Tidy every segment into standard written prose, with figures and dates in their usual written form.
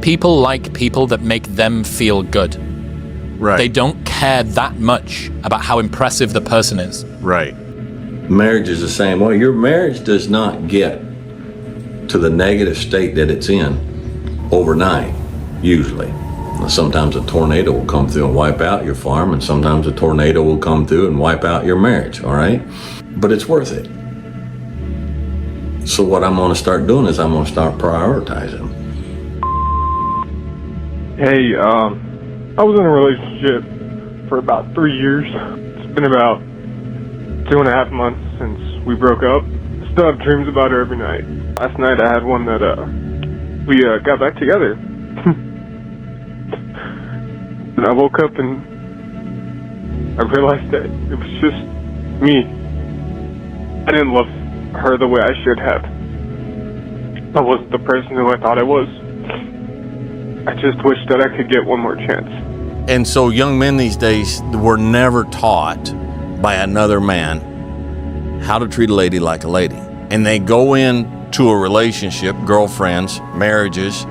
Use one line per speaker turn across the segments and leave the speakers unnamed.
People like people that make them feel good.
Right.
They don't care that much about how impressive the person is.
Right.
Marriage is the same way. Your marriage does not get to the negative state that it's in overnight, usually. Sometimes a tornado will come through and wipe out your farm, and sometimes a tornado will come through and wipe out your marriage, all right? But it's worth it. So what I'm gonna start doing is I'm gonna start prioritizing.
Hey, I was in a relationship for about 3 years. It's been about 2.5 months since we broke up. I still have dreams about her every night. Last night I had one that, we got back together. And I woke up and I realized that it was just me. I didn't love her the way I should have. I wasn't the person who I thought I was. I just wish that I could get one more chance.
And so young men these days were never taught by another man how to treat a lady like a lady. And they go into a relationship, girlfriends, marriages,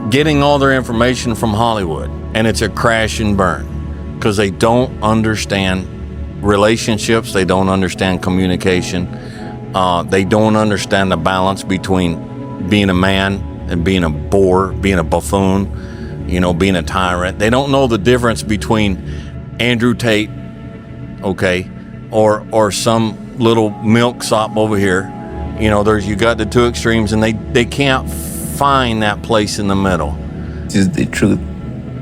getting all their information from Hollywood. And it's a crash and burn because they don't understand relationships. They don't understand communication. They don't understand the balance between being a man and being a bore, being a buffoon, being a tyrant. They don't know the difference between Andrew Tate, okay, or some little milksop over here. You got the two extremes, and they can't find that place in the middle.
This is the truth.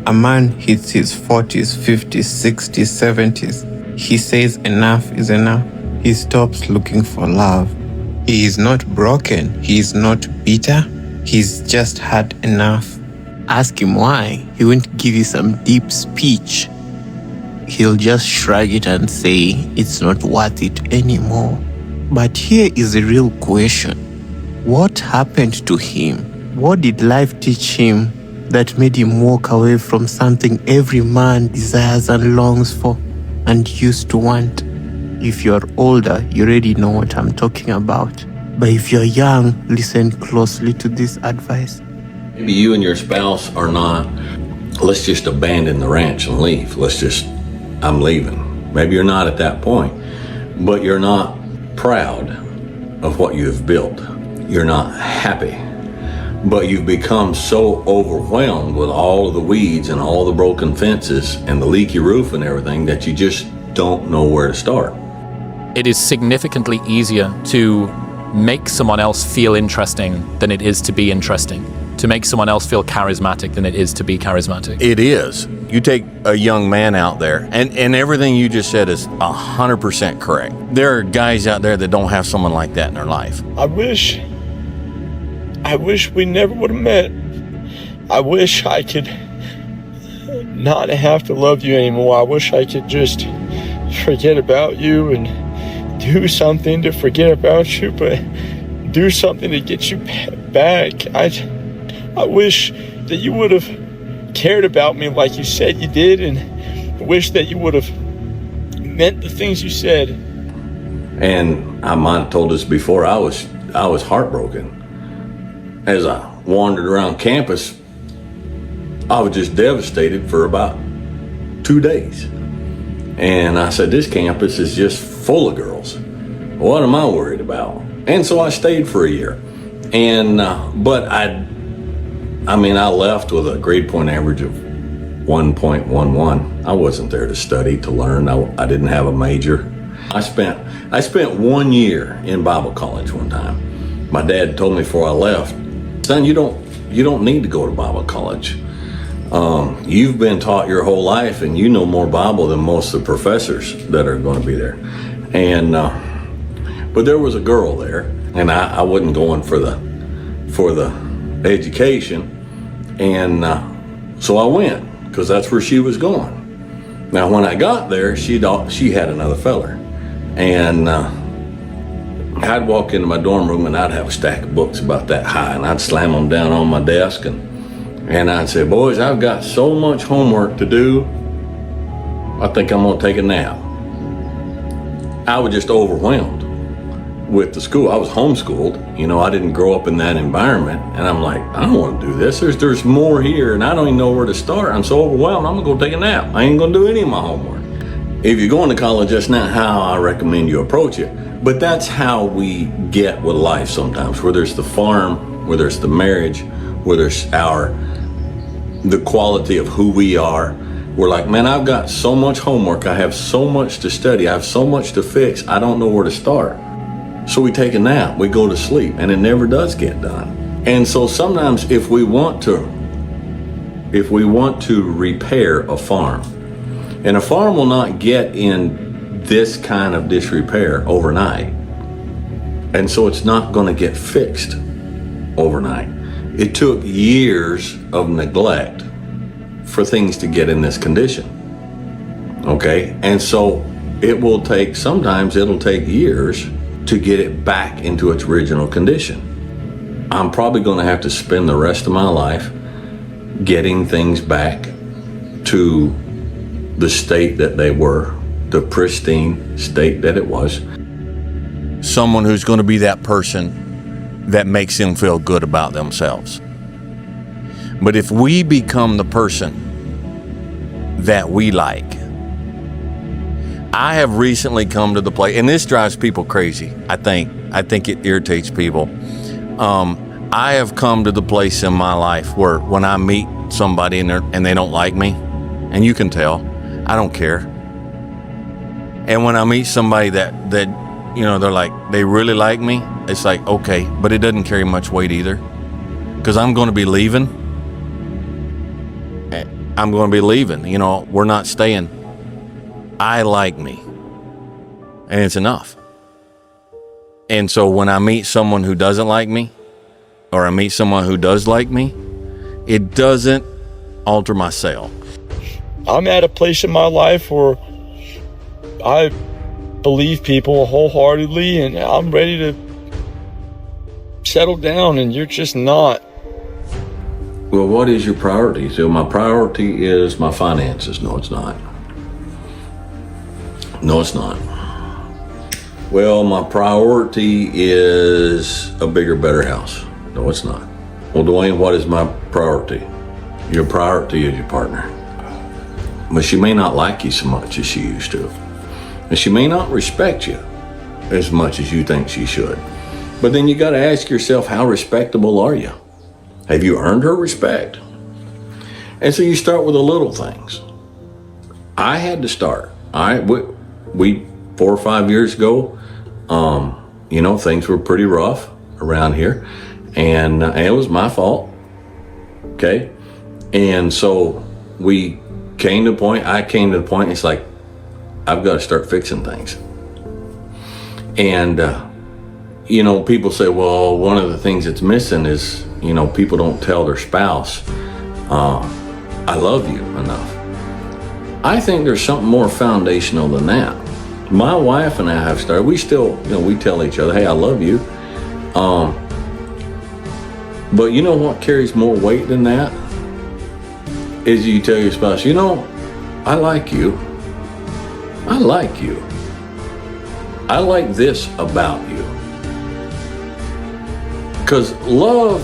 A man hits his 40s, 50s, 60s, 70s. He says enough is enough. He stops looking for love. He is not broken. He is not bitter. He's just had enough. Ask him why. He won't give you some deep speech. He'll just shrug it and say it's not worth it anymore. But here is the real question. What happened to him? What did life teach him that made him walk away from something every man desires and longs for and used to want? If you're older, you already know what I'm talking about. But if you're young, listen closely to this advice.
Maybe you and your spouse are not, let's just abandon the ranch and leave. I'm leaving. Maybe you're not at that point, but you're not proud of what you've built. You're not happy, but you've become so overwhelmed with all of the weeds and all the broken fences and the leaky roof and everything that you just don't know where to start.
It is significantly easier to make someone else feel interesting than it is to be interesting, to make someone else feel charismatic than it is to be charismatic.
It is. You take a young man out there, and everything you just said is 100% correct. There are guys out there that don't have someone like that in their life.
I wish we never would have met. I wish I could not have to love you anymore. I wish I could just forget about you and do something to forget about you, but do something to get you back. I wish that you would have cared about me like you said you did, and I wish that you would have meant the things you said.
And I might have told this before, I was heartbroken. As I wandered around campus, I was just devastated for about 2 days. And I said, this campus is just full of girls. What am I worried about? And so I stayed for a year. And, but I left with a grade point average of 1.11. I wasn't there to study, to learn. I didn't have a major. I spent 1 year in Bible college one time. My dad told me before I left, son, you don't need to go to Bible college. You've been taught your whole life, and you know more Bible than most of the professors that are going to be there. And but there was a girl there, and I wasn't going for the education, and so I went because that's where she was going. Now, when I got there, she had another feller, and I'd walk into my dorm room and I'd have a stack of books about that high, and I'd slam them down on my desk, and I'd say, boys, I've got so much homework to do, I think I'm gonna take a nap. I was just overwhelmed. with the school. I was homeschooled. You know, I didn't grow up in that environment. And I'm like, I don't want to do this. There's more here, and I don't even know where to start. I'm so overwhelmed. I'm going to go take a nap. I ain't going to do any of my homework. If you're going to college, that's not how I recommend you approach it. But that's how we get with life sometimes, whether it's the farm, whether it's the marriage, whether it's the quality of who we are. We're like, man, I've got so much homework. I have so much to study. I have so much to fix. I don't know where to start. So we take a nap, we go to sleep, and it never does get done. And so sometimes if we want to repair a farm, and a farm will not get in this kind of disrepair overnight. And so it's not going to get fixed overnight. It took years of neglect for things to get in this condition. Okay? And so sometimes it'll take years to get it back into its original condition. I'm probably going to have to spend the rest of my life getting things back to the state that they were, the pristine state that it was.
Someone who's going to be that person that makes them feel good about themselves. But if we become the person that we like, I have recently come to the place, and this drives people crazy. I think it irritates people. I have come to the place in my life where when I meet somebody and they don't like me, and you can tell, I don't care. And when I meet somebody that you know, they're like, they really like me, it's like, okay, but it doesn't carry much weight either, because I'm going to be leaving. You know, we're not staying. I like me, and it's enough. And so when I meet someone who doesn't like me, or I meet someone who does like me, it doesn't alter my sail.
I'm at a place in my life where I believe people wholeheartedly, and I'm ready to settle down, and you're just not.
Well, what is your priority? So my priority is my finances. No, it's not. No, it's not. Well, my priority is a bigger, better house. No, it's not. Well, Dwayne, what is my priority? Your priority is your partner. But she may not like you so much as she used to. And she may not respect you as much as you think she should. But then you got to ask yourself, how respectable are you? Have you earned her respect? And so you start with the little things. I had to start. We 4 or 5 years ago, you know, things were pretty rough around here, and it was my fault. Okay, and so I came to the point. It's like, I've got to start fixing things. And you know, people say, well, one of the things that's missing is, you know, people don't tell their spouse, I love you enough. I think there's something more foundational than that. My wife and I have started, we still, you know, we tell each other, hey, I love you. But you know what carries more weight than that? Is you tell your spouse, you know, I like you. I like you. I like this about you. Because love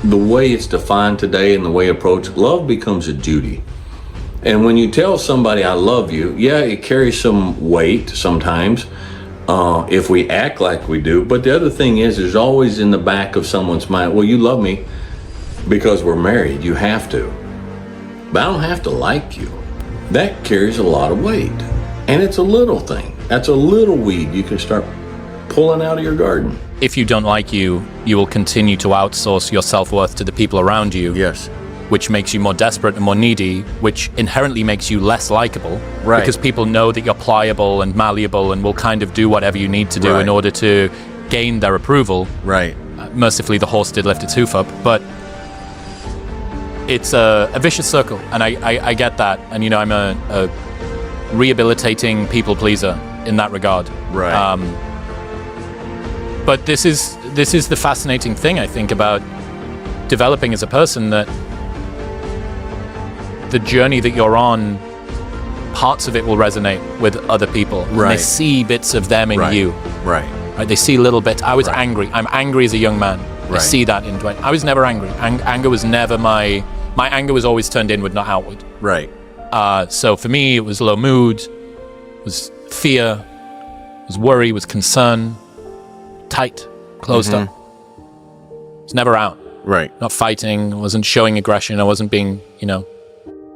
the way it's defined today and the way approached, love becomes a duty. And when you tell somebody I love you, yeah, it carries some weight sometimes if we act like we do. But the other thing is, there's always in the back of someone's mind, well, you love me because we're married. You have to. But I don't have to like you. That carries a lot of weight. And it's a little thing. That's a little weed you can start pulling out of your garden.
If you don't like you, you will continue to outsource your self-worth to the people around you.
Yes.
Which makes you more desperate and more needy, which inherently makes you less likable.
Right.
Because people know that you're pliable and malleable and will kind of do whatever you need to do in order to gain their approval.
Right.
Mercifully, the horse did lift its hoof up, but it's a vicious circle, and I get that. And, you know, I'm a rehabilitating people pleaser in that regard.
Right.
But this is the fascinating thing, I think, about developing as a person, that the journey that you're on parts of it will resonate with other people. And
Right.
they see bits of them in
Right.
you.
Right.
Right? They see little bits. I was
Right.
angry. I'm angry as a young man. I
Right.
see that in Dwayne. I was never angry. Anger was never my anger was always turned inward, not outward.
Right.
So for me, it was low mood, it was fear, it was worry, it was concern, tight, closed up. It's never out.
Right.
Not fighting, I wasn't showing aggression, I wasn't being,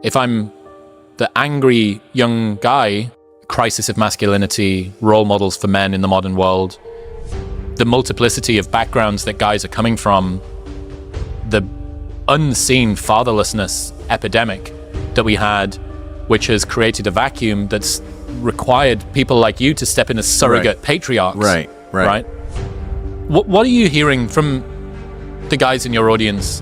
if I'm the angry young guy, crisis of masculinity, role models for men in the modern world, the multiplicity of backgrounds that guys are coming from, the unseen fatherlessness epidemic that we had, which has created a vacuum that's required people like you to step in as surrogate patriarchs.
Right.
Right? What are you hearing from the guys in your audience?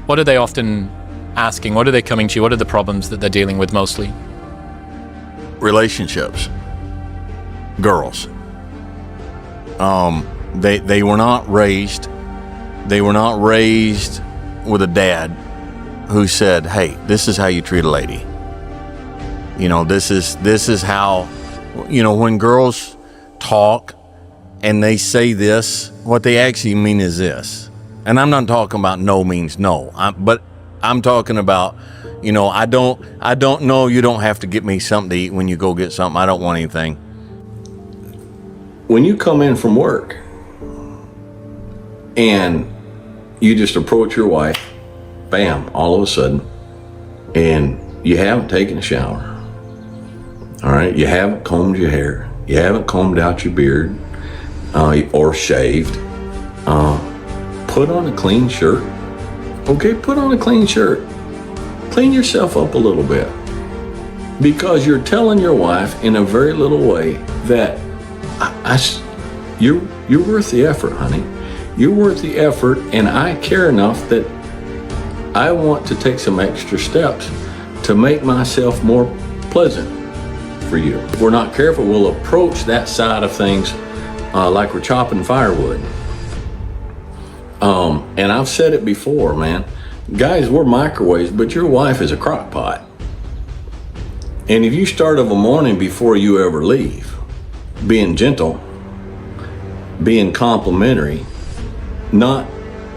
What are they often asking? What are they coming to you? What are the problems that they're dealing with mostly?
Relationships. Girls. They were not raised. They were not raised with a dad who said, "Hey, this is how you treat a lady." This is how, when girls talk and they say this, what they actually mean is this. And I'm not talking about no means no, but I'm talking about, I don't know, you don't have to get me something to eat when you go get something. I don't want anything.
When you come in from work and you just approach your wife, bam, all of a sudden, and you haven't taken a shower. All right, you haven't combed your hair, you haven't combed out your beard, or shaved. Put on a clean shirt. Okay, put on a clean shirt. Clean yourself up a little bit, because you're telling your wife in a very little way that you're worth the effort, honey. You're worth the effort, and I care enough that I want to take some extra steps to make myself more pleasant for you. If we're not careful, we'll approach that side of things like we're chopping firewood. And I've said it before, man. Guys, we're microwaves, but your wife is a crock pot. And if you start of a morning before you ever leave, being gentle, being complimentary, not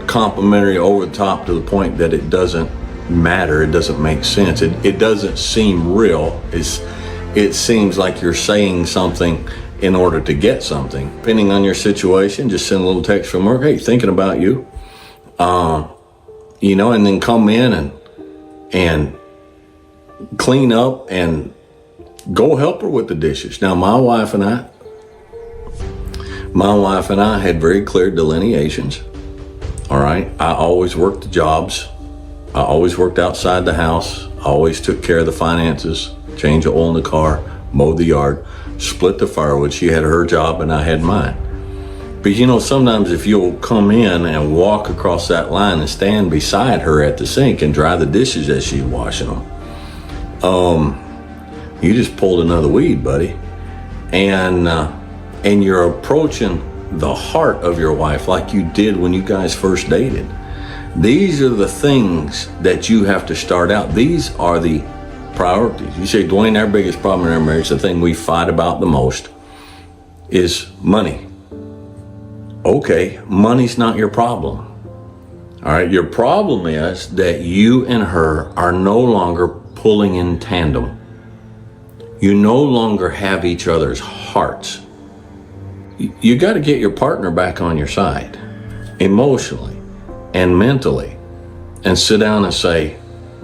complimentary over the top to the point that it doesn't matter, it doesn't make sense, it doesn't seem real, it seems like you're saying something in order to get something. Depending on your situation, just send a little text from work, hey, thinking about you, and then come in and clean up and go help her with the dishes. Now, my wife and I had very clear delineations. All right, I always worked the jobs. I always worked outside the house. I always took care of the finances, change the oil in the car, mowed the yard, split the firewood. She had her job and I had mine. But sometimes if you'll come in and walk across that line and stand beside her at the sink and dry the dishes as she's washing them, you just pulled another weed, buddy. And you're approaching the heart of your wife like you did when you guys first dated. These are the things that you have to start out. These are the priorities. You say, Dwayne, our biggest problem in our marriage, the thing we fight about the most, is money. Okay, money's not your problem. All right, your problem is that you and her are no longer pulling in tandem. You no longer have each other's hearts. You got to get your partner back on your side, emotionally and mentally, and sit down and say,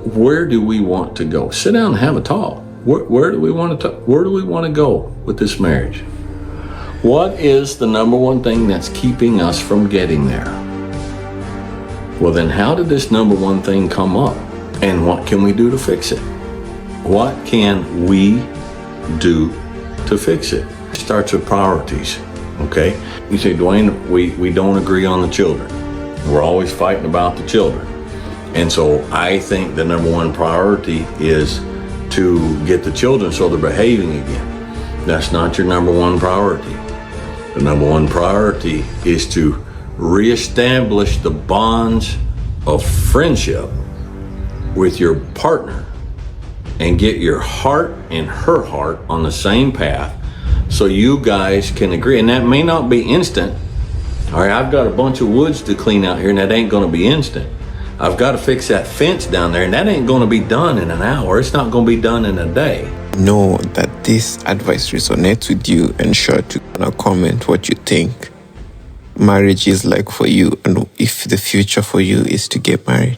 where do we want to go? Sit down and have a talk. Where do we want to talk? Where do we want to go with this marriage? What is the number one thing that's keeping us from getting there? Well, then how did this number one thing come up? And what can we do to fix it? What can we do to fix it? It starts with priorities, okay? You say, Dwayne, we don't agree on the children. We're always fighting about the children. And so I think the number one priority is to get the children so they're behaving again. That's not your number one priority. The number one priority is to reestablish the bonds of friendship with your partner and get your heart and her heart on the same path so you guys can agree. And that may not be instant. All right, I've got a bunch of woods to clean out here, and that ain't going to be instant. I've got to fix that fence down there, and that ain't going to be done in an hour. It's not going to be done in a day.
Know that this advice resonates with you, and sure to comment what you think marriage is like for you, and if the future for you is to get married.